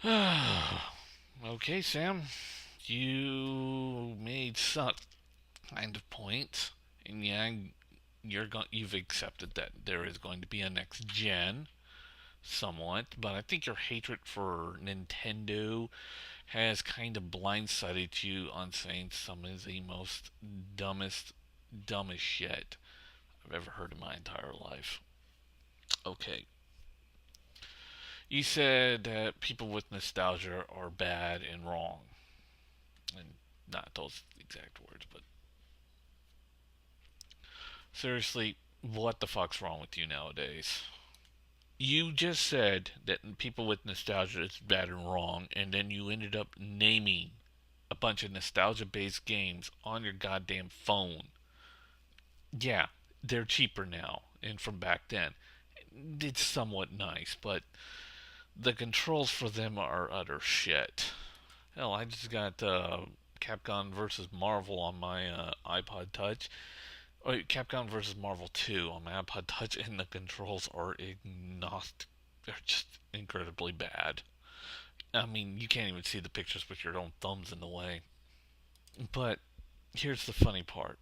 Okay, Sam, you made some kind of point, and yeah, you've accepted that there is going to be a next gen, somewhat. But I think your hatred for Nintendo has kind of blindsided you on saying some of the most dumbest shit I've ever heard in my entire life. Okay, you said that people with nostalgia are bad and wrong, and not those exact words, but seriously, what the fuck's wrong with you nowadays? You just said that people with nostalgia is bad and wrong, and then you ended up naming a bunch of nostalgia based games on your goddamn phone. Yeah, they're cheaper now, and from back then. It's somewhat nice, but the controls for them are utter shit. Hell, I just got Capcom versus Marvel on my iPod Touch. Oh, Capcom versus Marvel 2 on my iPod Touch, and the controls are agnostic. They're just incredibly bad. I mean, you can't even see the pictures with your own thumbs in the way. But here's the funny part.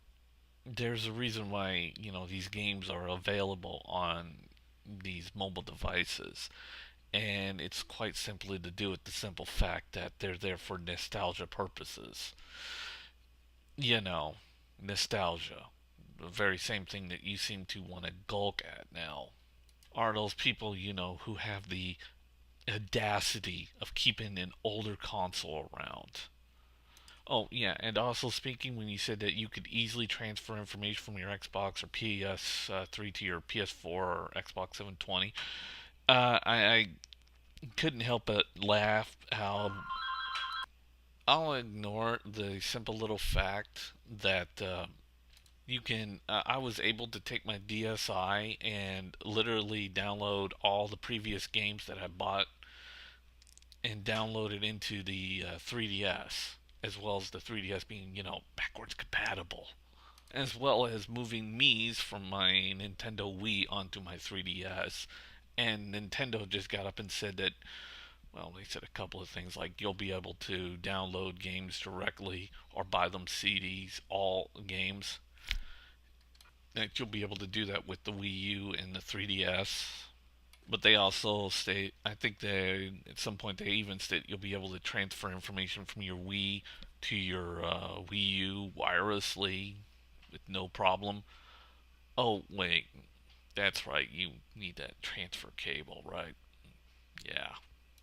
There's a reason why, these games are available on these mobile devices. And it's quite simply to do with the simple fact that they're there for nostalgia purposes. You know, nostalgia. The very same thing that you seem to want to gulk at now are those people, who have the audacity of keeping an older console around. Oh, yeah, and also speaking, when you said that you could easily transfer information from your Xbox or PS3 to your PS4 or Xbox 720, I couldn't help but laugh how I'll ignore the simple little fact that you can. I was able to take my DSi and literally download all the previous games that I bought and download it into the 3DS, as well as the 3DS being, backwards compatible, as well as moving Mii's from my Nintendo Wii onto my 3DS. And Nintendo just got up and said that, well, they said a couple of things like you'll be able to download games directly or buy them CDs, all games. That you'll be able to do that with the Wii U and the 3DS. But they also state, I think they at some point they even state you'll be able to transfer information from your Wii to your Wii U wirelessly with no problem. Oh wait, that's right. You need that transfer cable, right? Yeah.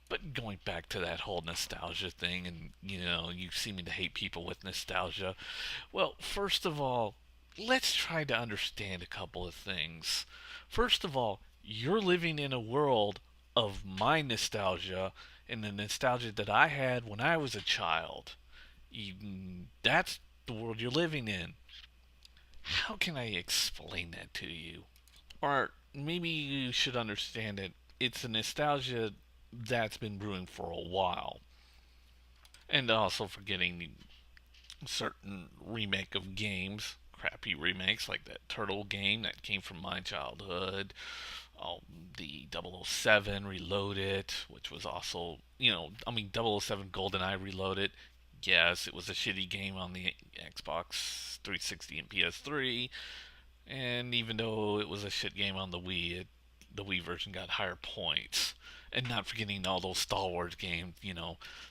But going back to that whole nostalgia thing, and you seeming to hate people with nostalgia. Well, first of all, let's try to understand a couple of things. First of all, you're living in a world of my nostalgia and the nostalgia that I had when I was a child. That's the world you're living in. How can I explain that to you? Or maybe you should understand it. It's a nostalgia that's been brewing for a while. And also forgetting certain remake of games, crappy remakes like that Turtle game that came from my childhood. Oh, the 007 Reloaded, which was also, double oh 007 GoldenEye Reloaded. Yes, it was a shitty game on the Xbox 360 and PS3, and even though it was a shit game on the Wii, the Wii version got higher points. And not forgetting all those Star Wars games,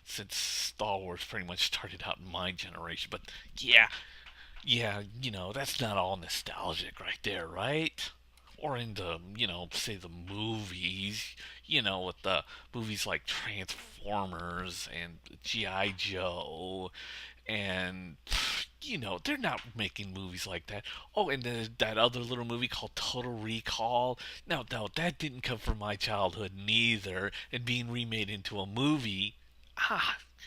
since Star Wars pretty much started out in my generation. But yeah, yeah, that's not all nostalgic right there, right? Or in the, say the movies, with the movies like Transformers and G.I. Joe and they're not making movies like that. Oh, and that other little movie called Total Recall. No, that didn't come from my childhood neither. And being remade into a movie,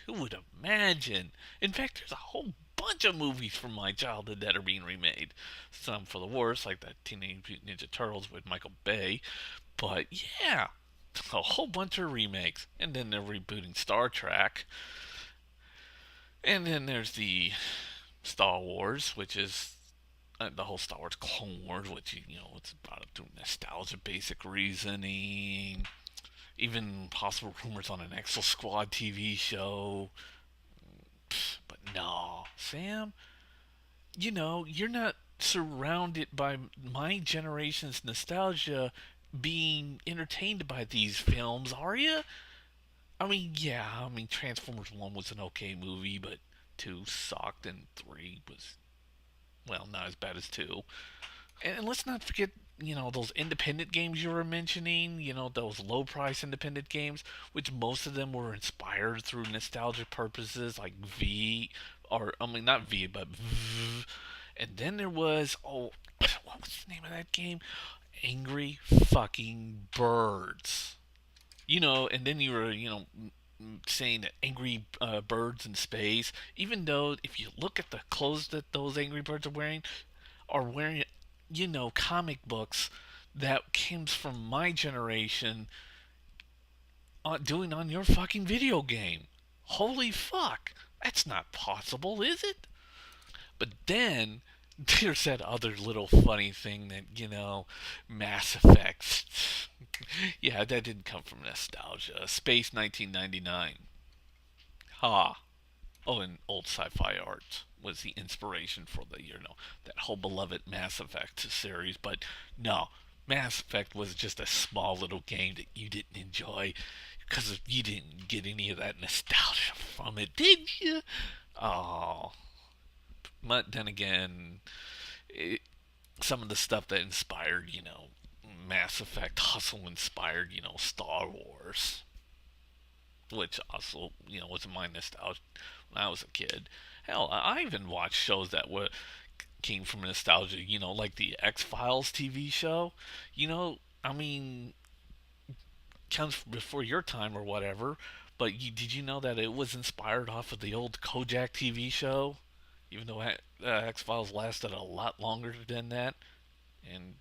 who would imagine? In fact, there's a whole bunch of movies from my childhood that are being remade. Some for the worse, like that Teenage Mutant Ninja Turtles with Michael Bay. But yeah, a whole bunch of remakes. And then they're rebooting Star Trek. And then there's the Star Wars, which is the whole Star Wars Clone Wars, which it's brought up through nostalgia, basic reasoning. Even possible rumors on an Exo Squad TV show. But no, Sam, you're not surrounded by my generation's nostalgia being entertained by these films, are you? I mean, yeah, Transformers 1 was an okay movie, but 2 sucked, and 3 was, well, not as bad as 2. And let's not forget, those independent games you were mentioning, those low price independent games, which most of them were inspired through nostalgic purposes, like V, or, I mean, not V, but V. And then there was, oh, what was the name of that game? Angry fucking Birds. And then you were, saying that Angry Birds in space, even though if you look at the clothes that those Angry Birds are wearing, comic books that comes from my generation doing on your fucking video game. Holy fuck. That's not possible, is it? But then there's that other little funny thing that, Mass Effect. Yeah, that didn't come from nostalgia. Space 1999. Ha. Oh, and old sci-fi art was the inspiration for the, that whole beloved Mass Effect series. But no, Mass Effect was just a small little game that you didn't enjoy because you didn't get any of that nostalgia from it, did you? Oh, but then again, it, some of the stuff that inspired, Mass Effect also inspired, Star Wars, which also, was my nostalgia when I was a kid. Hell, I even watched shows that were came from nostalgia, like the X Files TV show. I mean, comes before your time or whatever, but did you know that it was inspired off of the old Kojak TV show? Even though X Files lasted a lot longer than that, and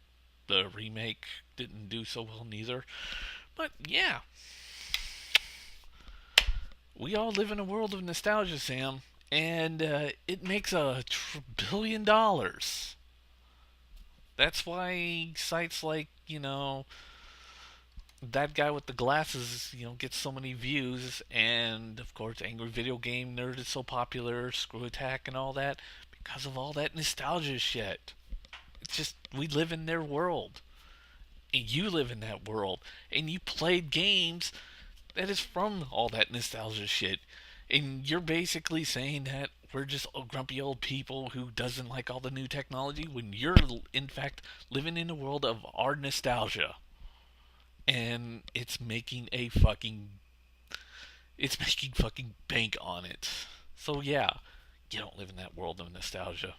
the remake didn't do so well neither. But yeah, we all live in a world of nostalgia, Sam, and it makes $1 trillion. That's why sites like, that guy with the glasses, gets so many views, and of course, Angry Video Game Nerd is so popular, Screw Attack and all that, because of all that nostalgia shit. It's just, we live in their world, and you live in that world, and you played games that is from all that nostalgia shit. And you're basically saying that we're just grumpy old people who doesn't like all the new technology when you're in fact living in a world of our nostalgia. And it's making fucking bank on it. So yeah, you don't live in that world of nostalgia.